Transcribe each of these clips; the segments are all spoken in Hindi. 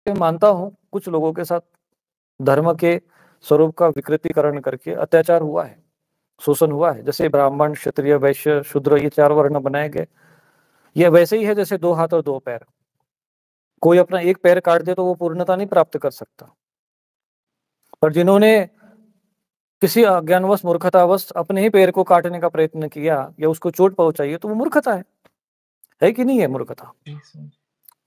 मानता हूँ कुछ लोगों के साथ धर्म के स्वरूप का विकृतीकरण करके अत्याचार हुआ है, शोषण हुआ है। जैसे ब्राह्मण, क्षत्रिय, वैश्य, शूद्र ये 4 वर्ण बनाए गए। ये वैसे ही है जैसे 2 हाथ और 2 पैर। कोई अपना एक पैर काट दे तो वो पूर्णता नहीं प्राप्त कर सकता। पर जिन्होंने किसी अज्ञानवश, मूर्खतावश अपने ही पैर को काटने का प्रयत्न किया या उसको चोट पहुँचाई है, तो वो मूर्खता है कि नहीं है मूर्खता?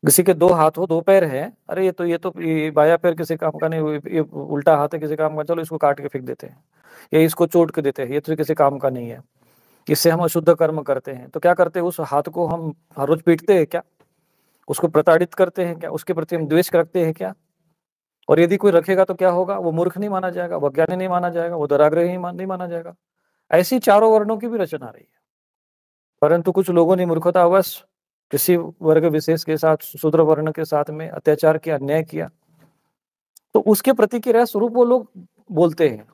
किसी के 2 हाथ हो, 2 पैर हैं, अरे ये बायाँ पैर किसी काम का नहीं, ये उल्टा हाथ है किसी काम का, चलो इसको काट के फेंक देते हैं, या इसको चोट के देते हैं, ये तो किसी काम का नहीं है। इससे हम अशुद्ध कर्म करते हैं। तो क्या करते हैं, उस हाथ को हम हर रोज पीटते हैं क्या? उसको प्रताड़ित करते हैं क्या? उसके प्रति हम द्वेष रखते हैं क्या? और यदि कोई रखेगा तो क्या होगा? वो मूर्ख नहीं माना जाएगा, वो अज्ञानी नहीं माना जाएगा, वो दुराग्रही नहीं माना जाएगा। ऐसी चारों वर्णों की भी रचना रही है। परंतु कुछ लोगों ने मूर्खतावश किसी वर्ग विशेष के साथ, शूद्र वर्ण के साथ में अत्याचार किया, अन्याय किया, तो उसके प्रतिक्रिया स्वरूप वो लोग बोलते हैं।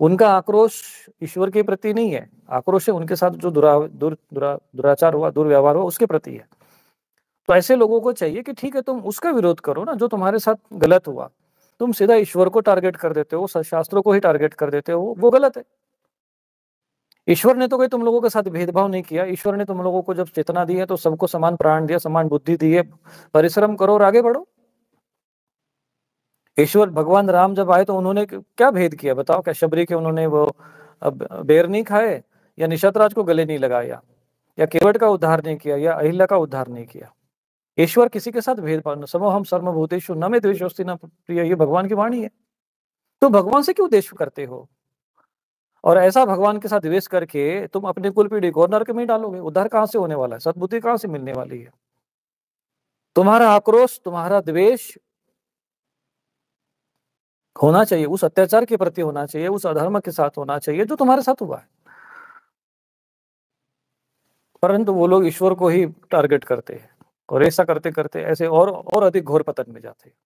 उनका आक्रोश ईश्वर के प्रति नहीं है, आक्रोश है उनके साथ जो दुराचार हुआ, दुर्व्यवहार हुआ, उसके प्रति है। तो ऐसे लोगों को चाहिए कि ठीक है, तुम उसका विरोध करो ना जो तुम्हारे साथ गलत हुआ। तुम सीधा ईश्वर को टारगेट कर देते हो, शास्त्रों को ही टारगेट कर देते हो, वो गलत है। ईश्वर ने तो कोई तुम लोगों के साथ भेदभाव नहीं किया। ईश्वर ने तुम लोगों को जब चेतना दी है तो सबको समान प्राण दिया, समान बुद्धि दी है। परिश्रम करो और आगे बढ़ो। ईश्वर भगवान राम जब आए तो उन्होंने क्या भेद किया बताओ? क्या शबरी के उन्होंने वो बेर नहीं खाए, या निषाद को गले नहीं लगाया, या केवट का उद्धार नहीं किया, या अहिल्या का उद्धार नहीं किया? ईश्वर किसी के साथ भेदभाव न समो हम सर्वभूतेषु न मे द्वेषोऽस्ति न प्रिय, ये भगवान की वाणी है। तो भगवान से क्यों द्वेष करते हो? और ऐसा भगवान के साथ द्वेष करके तुम अपनी कुल पीढ़ी को नरक में डालोगे। उद्धार कहां से होने वाला है? सद्बुद्धि कहां से मिलने वाली है? तुम्हारा आक्रोश, तुम्हारा द्वेष होना चाहिए उस अत्याचार के प्रति, होना चाहिए उस अधर्म के साथ, होना चाहिए जो तुम्हारे साथ हुआ है। परंतु वो लोग ईश्वर को ही टारगेट करते हैं, और ऐसा करते करते ऐसे और अधिक घोर पतन में जाते हैं।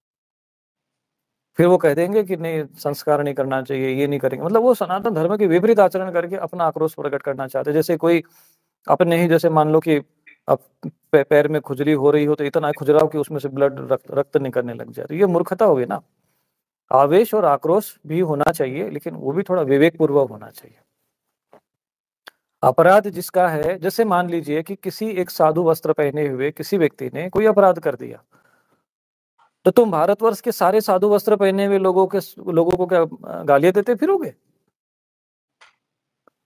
फिर वो कह देंगे कि नहीं, संस्कार नहीं करना चाहिए, ये नहीं करेंगे। मतलब वो सनातन धर्म के विपरीत आचरण करके अपना आक्रोश प्रकट करना चाहते हैं। जैसे कोई अपने ही, जैसे मान लो कि अब पैर में खुजली हो रही हो तो इतना खुजराओ कि उसमें से ब्लड, रक्त निकलने लग जाए, तो ये मूर्खता होगी ना। आवेश और आक्रोश भी होना चाहिए, लेकिन वो भी थोड़ा विवेक पूर्वक होना चाहिए। अपराध जिसका है, जैसे मान लीजिए कि किसी एक साधु वस्त्र पहने हुए किसी व्यक्ति ने कोई अपराध कर दिया, तो तुम भारतवर्ष के सारे साधु वस्त्र पहने हुए लोगों को क्या गालियां देते फिरोगे?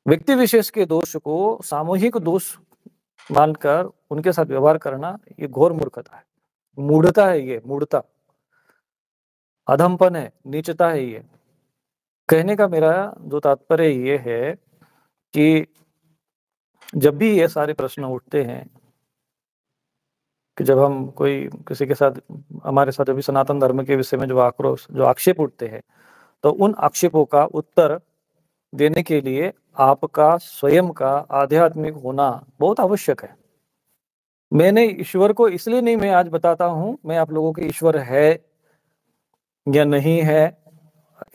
व्यक्ति विशेष के दोष को सामूहिक दोष मानकर उनके साथ व्यवहार करना, ये घोर मूर्खता है, मूढ़ता है, ये मूढ़ता, अधमपन है, नीचता है। ये कहने का मेरा जो तात्पर्य ये है कि जब भी ये सारे प्रश्न उठते हैं कि जब हम कोई किसी के साथ, हमारे साथ अभी सनातन धर्म के विषय में जो आक्रोश, जो आक्षेप उठते हैं, तो उन आक्षेपों का उत्तर देने के लिए आपका स्वयं का आध्यात्मिक होना बहुत आवश्यक है। मैंने ईश्वर को इसलिए नहीं, मैं आज बताता हूं, मैं आप लोगों के ईश्वर है या नहीं है,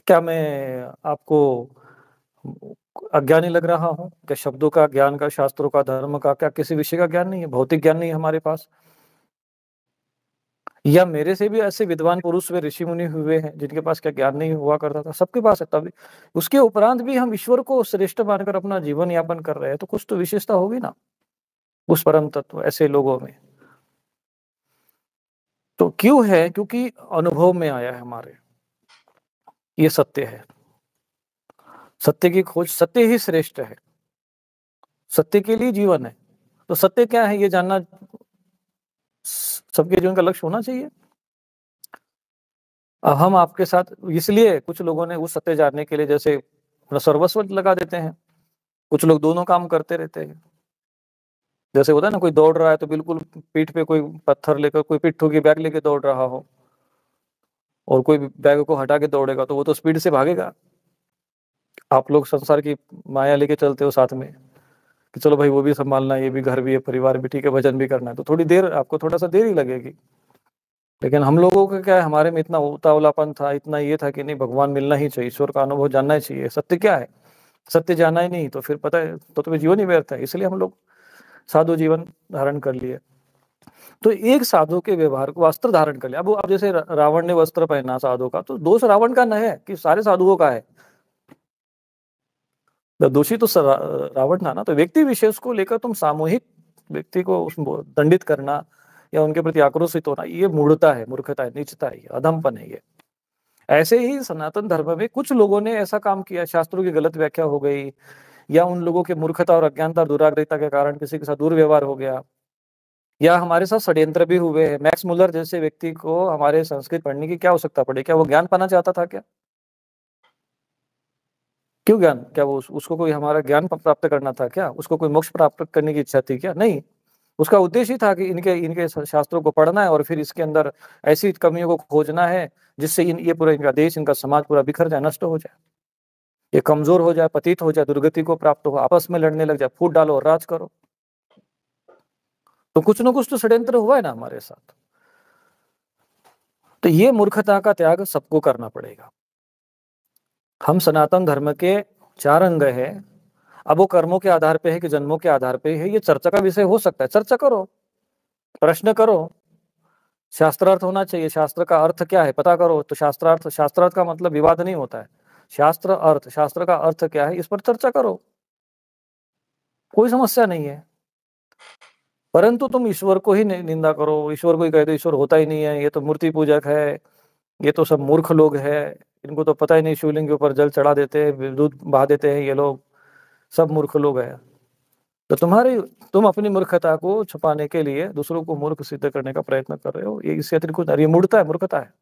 क्या मैं आपको अज्ञानी लग रहा हूं? क्या शब्दों का ज्ञान का, शास्त्रों का, धर्म का, क्या किसी विषय का ज्ञान नहीं है? भौतिक ज्ञान नहीं है हमारे पास? या मेरे से भी ऐसे विद्वान पुरुष व ऋषि मुनि हुए हैं जिनके पास क्या ज्ञान नहीं हुआ करता था? सबके पास है। तभी उसके उपरांत भी हम ईश्वर को श्रेष्ठ मानकर अपना जीवन यापन कर रहे हैं, तो कुछ तो विशेषता होगी ना उस परम तत्व ऐसे लोगों में। तो क्यों है? क्योंकि अनुभव में आया है हमारे, ये सत्य है। सत्य की खोज, सत्य ही श्रेष्ठ है, सत्य के लिए जीवन है। तो सत्य क्या है ये जानना सबके जीवन का लक्ष्य होना चाहिए। अब हम आपके साथ, इसलिए कुछ लोगों ने उस सत्य जानने के लिए जैसे अपना सर्वस्व लगा देते हैं। कुछ लोग दोनों काम करते रहते हैं। जैसे होता है ना, कोई दौड़ रहा है तो बिल्कुल पीठ पे कोई पत्थर लेकर, कोई पिट्ठू की बैग लेके दौड़ रहा हो, और कोई बैग को हटा के दौड़ेगा तो वो तो स्पीड से भागेगा। आप लोग संसार की माया लेके चलते हो साथ में कि चलो भाई वो भी संभालना है, ये भी घर भी है, परिवार भी, ठीक है, भजन भी करना है, तो थोड़ी देर आपको, थोड़ा सा देर ही लगेगी। लेकिन हम लोगों का क्या है, हमारे में इतना उतावलापन था, इतना ये था कि नहीं, भगवान मिलना ही चाहिए, ईश्वर का अनुभव जानना ही चाहिए। सत्य क्या है, सत्य जाना ही नहीं तो फिर पता है तो तुम्हें जीवन ही व्यर्थ है। इसलिए हम लोग साधु जीवन धारण कर लिए। तो एक साधु के व्यवहार को वस्त्र धारण कर लिया। अब जैसे रावण ने वस्त्र पहना साधु का, तो दोष रावण का न है कि सारे साधुओं का है। तो दोषी तो रावण था ना। तो व्यक्ति विशेष को लेकर तुम सामूहिक व्यक्ति को दंडित करना या उनके प्रति आक्रोशित होना, ये मूढ़ता है, मूर्खता है, नीचता है, अधमपन है ये। ऐसे ही सनातन धर्म में कुछ लोगों ने ऐसा काम किया, शास्त्रों की गलत व्याख्या हो गई, या उन लोगों के मूर्खता और अज्ञानता और दुराग्रहिता के कारण किसी के साथ दुर्व्यवहार हो गया, या हमारे साथ षड्यंत्र भी हुए हैं। मैक्स मुलर जैसे व्यक्ति को हमारे संस्कृत पढ़ने की क्या आवश्यकता पड़ी? क्या वो ज्ञान पाना चाहता था क्या? क्यों ज्ञान? क्या वो उसको कोई हमारा ज्ञान प्राप्त करना था क्या? उसको कोई मोक्ष प्राप्त करने की इच्छा थी क्या? नहीं। उसका उद्देश्य ही था कि इनके शास्त्रों को पढ़ना है और फिर इसके अंदर ऐसी कमियों को खोजना है जिससे ये पूरा इनका देश, इनका समाज पूरा बिखर जाए, नष्ट हो जाए, ये कमजोर हो जाए, पतित हो जाए, दुर्गति को प्राप्त हो, आपस में लड़ने लग जाए, फूट डालो और राज करो। तो कुछ न कुछ तो षड्यंत्र हुआ है ना हमारे साथ। तो ये मूर्खता का त्याग सबको करना पड़ेगा। हम सनातन धर्म के 4 अंग है। अब वो कर्मों के आधार पे है कि जन्मों के आधार पे है, ये चर्चा का विषय हो सकता है। चर्चा करो, प्रश्न करो, शास्त्रार्थ होना चाहिए। शास्त्र का अर्थ क्या है पता करो। तो शास्त्रार्थ का मतलब विवाद नहीं होता है। शास्त्र का अर्थ क्या है, इस पर चर्चा करो, कोई समस्या नहीं है। परंतु तुम ईश्वर को ही निंदा करो, ईश्वर को ही कह दो ईश्वर होता ही नहीं है, ये तो मूर्ति पूजक है, ये तो सब मूर्ख लोग है, इनको तो पता ही नहीं, शिवलिंग के ऊपर जल चढ़ा देते हैं, दूध बहा देते हैं, ये लोग सब मूर्ख लोग हैं। तो तुम अपनी मूर्खता को छुपाने के लिए दूसरों को मूर्ख सिद्ध करने का प्रयत्न कर रहे हो। ये इससे अतिरिक्त कुछ नहीं, ये मूर्खता है, मूर्खता है।